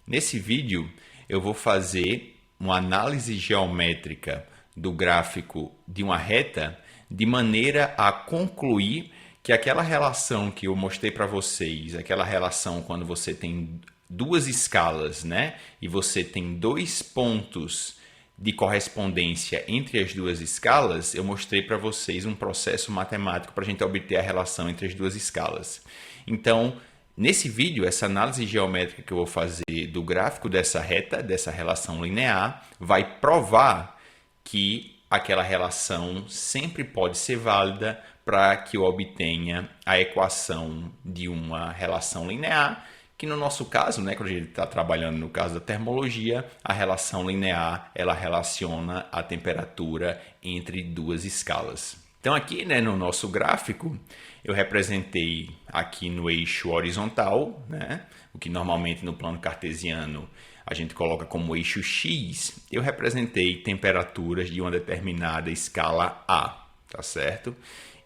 Nesse vídeo eu vou fazer uma análise geométrica do gráfico de uma reta de maneira a concluir que aquela relação que eu mostrei para vocês, aquela relação quando você tem duas escalas, né? E você tem dois pontos de correspondência entre as duas escalas, eu mostrei para vocês um processo matemático para a gente obter a relação entre as duas escalas. Então, nesse vídeo, essa análise geométrica que eu vou fazer do gráfico dessa reta, dessa relação linear, vai provar que aquela relação sempre pode ser válida para que eu obtenha a equação de uma relação linear, que no nosso caso, né, quando a gente está trabalhando no caso da termologia, a relação linear ela relaciona a temperatura entre duas escalas. Então aqui, né, no nosso gráfico, eu representei aqui no eixo horizontal, né, o que normalmente no plano cartesiano a gente coloca como eixo X, eu representei temperaturas de uma determinada escala A, tá certo?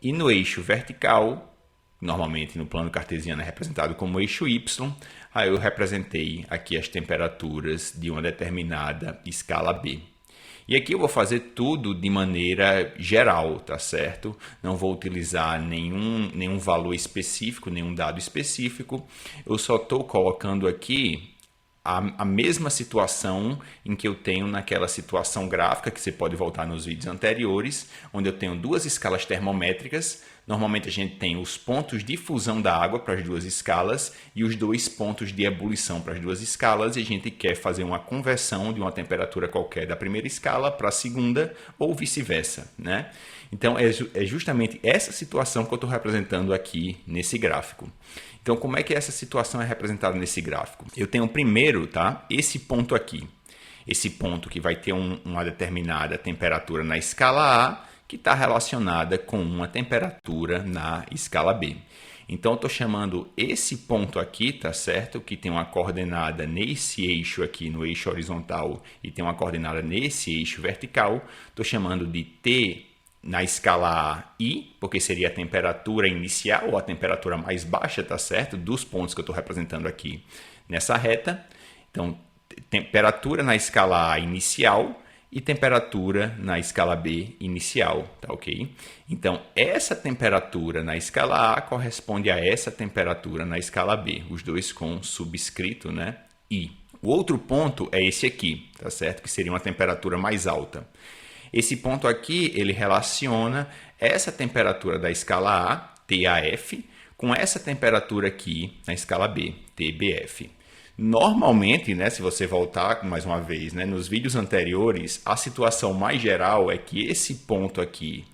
E no eixo vertical, normalmente no plano cartesiano é representado como eixo Y, aí eu representei aqui as temperaturas de uma determinada escala B. E aqui eu vou fazer tudo de maneira geral, tá certo? Não vou utilizar nenhum valor específico, nenhum dado específico. Eu só estou colocando aqui a mesma situação em que eu tenho naquela situação gráfica, que você pode voltar nos vídeos anteriores, onde eu tenho duas escalas termométricas. Normalmente a gente tem os pontos de fusão da água para as duas escalas e os dois pontos de ebulição para as duas escalas, e a gente quer fazer uma conversão de uma temperatura qualquer da primeira escala para a segunda ou vice-versa, né? Então é justamente essa situação que eu estou representando aqui nesse gráfico. Então, como é que essa situação é representada nesse gráfico? Eu tenho primeiro, tá, esse ponto aqui. Esse ponto que vai ter uma determinada temperatura na escala A, que está relacionada com uma temperatura na escala B. Então, eu estou chamando esse ponto aqui, tá certo? Que tem uma coordenada nesse eixo aqui, no eixo horizontal, e tem uma coordenada nesse eixo vertical. Estou chamando de T na escala A, I, porque seria a temperatura inicial ou a temperatura mais baixa, tá certo? Dos pontos que eu estou representando aqui nessa reta. Então, temperatura na escala A inicial e temperatura na escala B inicial, tá ok? Então, essa temperatura na escala A corresponde a essa temperatura na escala B, os dois com subscrito, né? I. O outro ponto é esse aqui, tá certo? Que seria uma temperatura mais alta. Esse ponto aqui, ele relaciona essa temperatura da escala A, TAF, com essa temperatura aqui na escala B, TBF. Normalmente, né, se você voltar mais uma vez, né, nos vídeos anteriores, a situação mais geral é que esse ponto aqui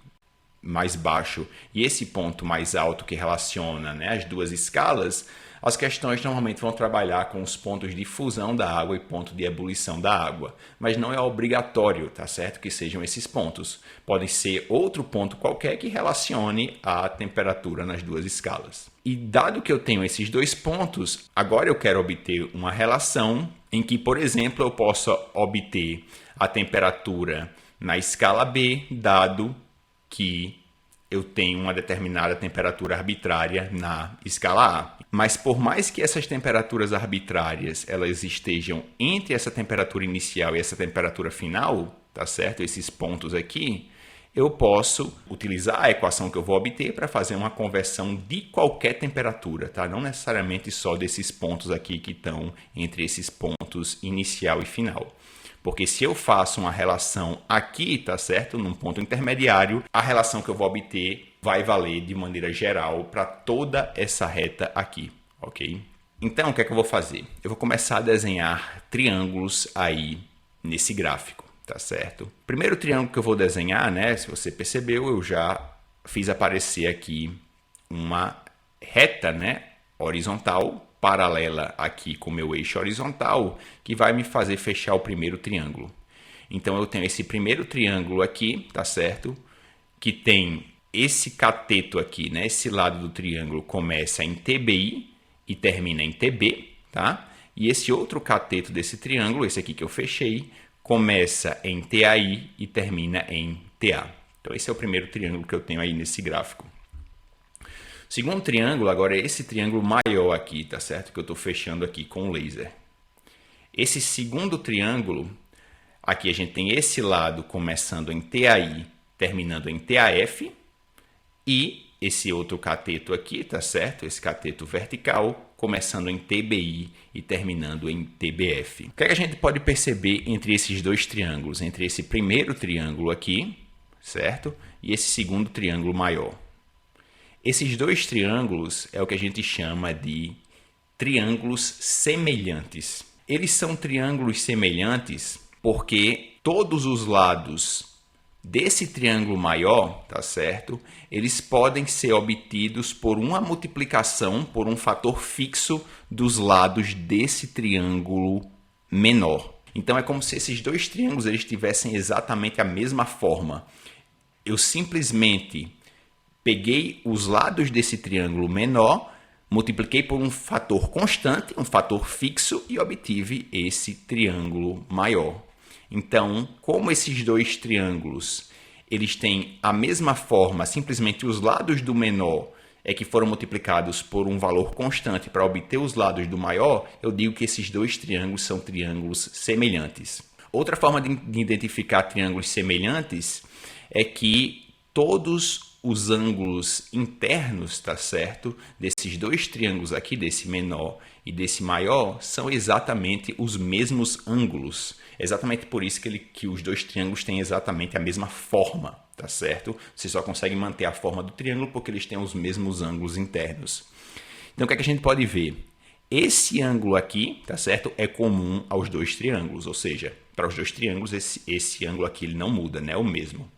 mais baixo e esse ponto mais alto que relaciona, né, as duas escalas, as questões normalmente vão trabalhar com os pontos de fusão da água e ponto de ebulição da água, mas não é obrigatório, tá certo, que sejam esses pontos. Pode ser outro ponto qualquer que relacione a temperatura nas duas escalas. E dado que eu tenho esses dois pontos, agora eu quero obter uma relação em que, por exemplo, eu possa obter a temperatura na escala B, dado que eu tenho uma determinada temperatura arbitrária na escala A. Mas por mais que essas temperaturas arbitrárias elas estejam entre essa temperatura inicial e essa temperatura final, tá certo? Esses pontos aqui, eu posso utilizar a equação que eu vou obter para fazer uma conversão de qualquer temperatura, tá? Não necessariamente só desses pontos aqui que estão entre esses pontos inicial e final. Porque se eu faço uma relação aqui, tá certo? Num ponto intermediário, a relação que eu vou obter vai valer de maneira geral para toda essa reta aqui, ok? Então, o que é que eu vou fazer? Eu vou começar a desenhar triângulos aí nesse gráfico, tá certo? O primeiro triângulo que eu vou desenhar, né? Se você percebeu, eu já fiz aparecer aqui uma reta, né? Horizontal, paralela aqui com o meu eixo horizontal, que vai me fazer fechar o primeiro triângulo. Então, eu tenho esse primeiro triângulo aqui, tá certo? Que tem esse cateto aqui, né? Esse lado do triângulo começa em TBI e termina em TB, tá? E esse outro cateto desse triângulo, esse aqui que eu fechei, começa em TAI e termina em TA. Então, esse é o primeiro triângulo que eu tenho aí nesse gráfico. O segundo triângulo, agora é esse triângulo maior aqui, tá certo? Que eu estou fechando aqui com o laser. Esse segundo triângulo, aqui a gente tem esse lado começando em TAI, terminando em TAF, e esse outro cateto aqui, tá certo? Esse cateto vertical, começando em TBI e terminando em TBF. O que é que a gente pode perceber entre esses dois triângulos? Entre esse primeiro triângulo aqui, certo? E esse segundo triângulo maior. Esses dois triângulos é o que a gente chama de triângulos semelhantes. Eles são triângulos semelhantes porque todos os lados desse triângulo maior, tá certo? Eles podem ser obtidos por uma multiplicação por um fator fixo dos lados desse triângulo menor. Então é como se esses dois triângulos eles tivessem exatamente a mesma forma. Eu simplesmente peguei os lados desse triângulo menor, multipliquei por um fator constante, um fator fixo e obtive esse triângulo maior. Então, como esses dois triângulos eles têm a mesma forma, simplesmente os lados do menor é que foram multiplicados por um valor constante para obter os lados do maior, eu digo que esses dois triângulos são triângulos semelhantes. Outra forma de identificar triângulos semelhantes é que todos os ângulos internos, tá certo? Desses dois triângulos aqui, desse menor e desse maior, são exatamente os mesmos ângulos. É exatamente por isso que os dois triângulos têm exatamente a mesma forma, tá certo? Você só consegue manter a forma do triângulo porque eles têm os mesmos ângulos internos. Então, o que é que a gente pode ver? Esse ângulo aqui, tá certo? É comum aos dois triângulos, ou seja, para os dois triângulos esse ângulo aqui ele não muda, né? É o mesmo.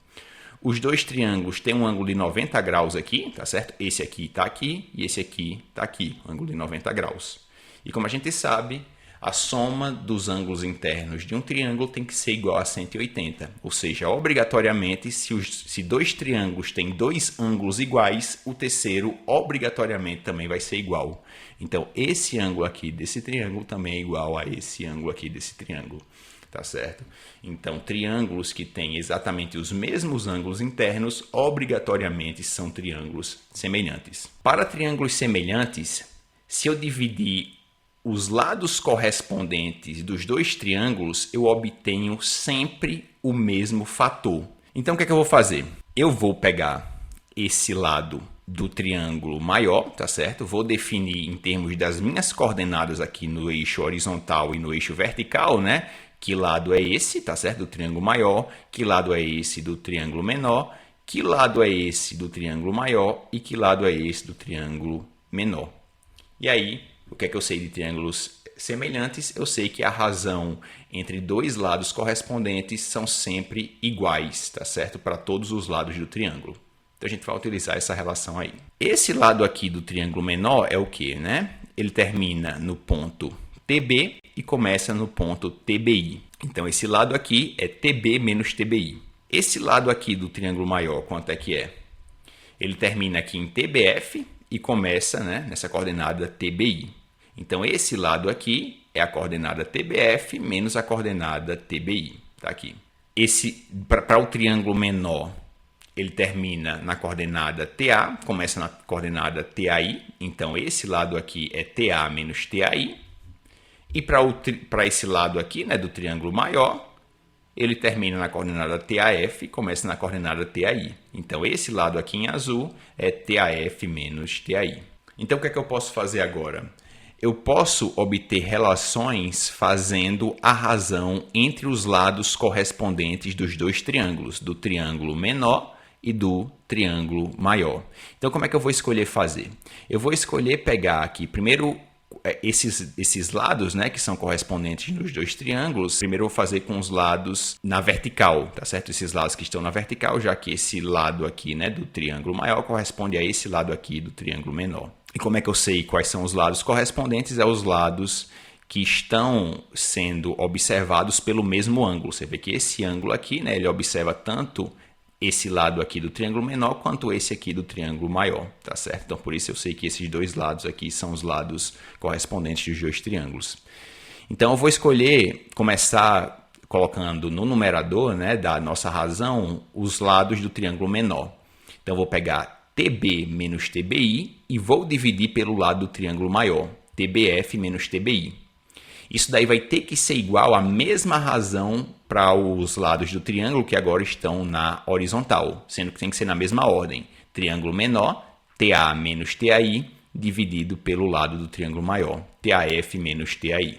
Os dois triângulos têm um ângulo de 90 graus aqui, tá certo? Esse aqui está aqui e esse aqui está aqui, ângulo de 90 graus. E como a gente sabe, a soma dos ângulos internos de um triângulo tem que ser igual a 180. Ou seja, obrigatoriamente, se dois triângulos têm dois ângulos iguais, o terceiro obrigatoriamente também vai ser igual. Então, esse ângulo aqui desse triângulo também é igual a esse ângulo aqui desse triângulo. Tá certo? Então, triângulos que têm exatamente os mesmos ângulos internos, obrigatoriamente são triângulos semelhantes. Para triângulos semelhantes, se eu dividir os lados correspondentes dos dois triângulos, eu obtenho sempre o mesmo fator. Então, o que é que eu vou fazer? Eu vou pegar esse lado do triângulo maior, tá certo? Vou definir em termos das minhas coordenadas aqui no eixo horizontal e no eixo vertical, né? Que lado é esse, tá certo? Do triângulo maior, que lado é esse do triângulo menor, que lado é esse do triângulo maior e que lado é esse do triângulo menor. E aí, o que é que eu sei de triângulos semelhantes? Eu sei que a razão entre dois lados correspondentes são sempre iguais, tá certo? Para todos os lados do triângulo. Então a gente vai utilizar essa relação aí. Esse lado aqui do triângulo menor é o que, né? Ele termina no ponto TB e começa no ponto TBI. Então, esse lado aqui é TB menos TBI. Esse lado aqui do triângulo maior, quanto é que é? Ele termina aqui em TBF e começa, né, nessa coordenada TBI. Então, esse lado aqui é a coordenada TBF menos a coordenada TBI. Tá aqui. Para o triângulo menor, ele termina na coordenada TA, começa na coordenada TAI. Então, esse lado aqui é TA menos TAI. E para esse lado aqui, né, do triângulo maior, ele termina na coordenada TAF e começa na coordenada TAI. Então, esse lado aqui em azul é TAF menos TAI. Então, o que é que eu posso fazer agora? Eu posso obter relações fazendo a razão entre os lados correspondentes dos dois triângulos, do triângulo menor e do triângulo maior. Então, como é que eu vou escolher fazer? Eu vou escolher pegar aqui, primeiro, esses lados, né, que são correspondentes nos dois triângulos. Primeiro eu vou fazer com os lados na vertical, tá certo? Esses lados que estão na vertical, já que esse lado aqui, né, do triângulo maior corresponde a esse lado aqui do triângulo menor. E como é que eu sei quais são os lados correspondentes? É os lados que estão sendo observados pelo mesmo ângulo. Você vê que esse ângulo aqui, né, ele observa tanto esse lado aqui do triângulo menor quanto esse aqui do triângulo maior, tá certo? Então, por isso eu sei que esses dois lados aqui são os lados correspondentes dos dois triângulos. Então, eu vou escolher começar colocando no numerador, né, da nossa razão, os lados do triângulo menor. Então, eu vou pegar TB menos TBI e vou dividir pelo lado do triângulo maior, TBF menos TBI. Isso daí vai ter que ser igual à mesma razão para os lados do triângulo que agora estão na horizontal, sendo que tem que ser na mesma ordem. Triângulo menor, TA menos TAI, dividido pelo lado do triângulo maior, TAF menos TAI.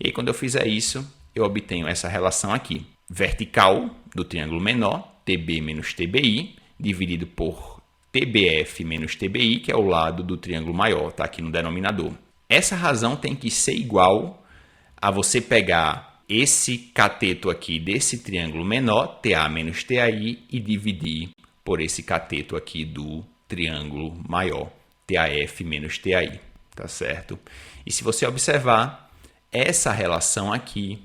E aí, quando eu fizer isso, eu obtenho essa relação aqui. Vertical do triângulo menor, TB menos TBI, dividido por TBF menos TBI, que é o lado do triângulo maior, está aqui no denominador. Essa razão tem que ser igual a você pegar esse cateto aqui desse triângulo menor, TA menos TAI, e dividir por esse cateto aqui do triângulo maior, TAF menos TAI, tá certo? E se você observar, essa relação aqui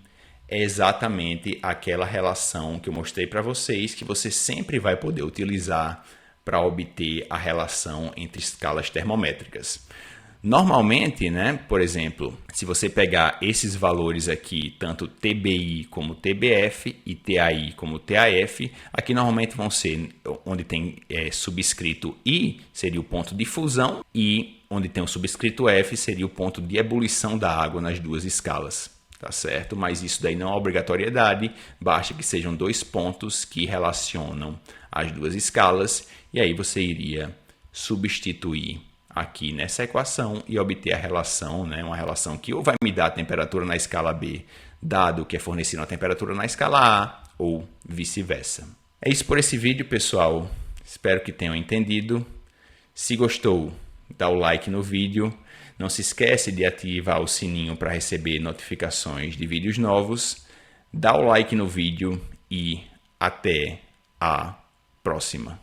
é exatamente aquela relação que eu mostrei para vocês, que você sempre vai poder utilizar para obter a relação entre escalas termométricas. Normalmente, né, por exemplo, se você pegar esses valores aqui, tanto TBI como TBF e TAI como TAF, aqui normalmente vão ser onde tem subscrito I, seria o ponto de fusão, e onde tem o subscrito F seria o ponto de ebulição da água nas duas escalas, tá certo? Mas isso daí não é obrigatoriedade, basta que sejam dois pontos que relacionam as duas escalas, e aí você iria substituir aqui nessa equação e obter a relação, né, uma relação que ou vai me dar a temperatura na escala B, dado que é fornecida a temperatura na escala A, ou vice-versa. É isso por esse vídeo, pessoal. Espero que tenham entendido. Se gostou, dá o like no vídeo. Não se esquece de ativar o sininho para receber notificações de vídeos novos. Dá o like no vídeo e até a próxima.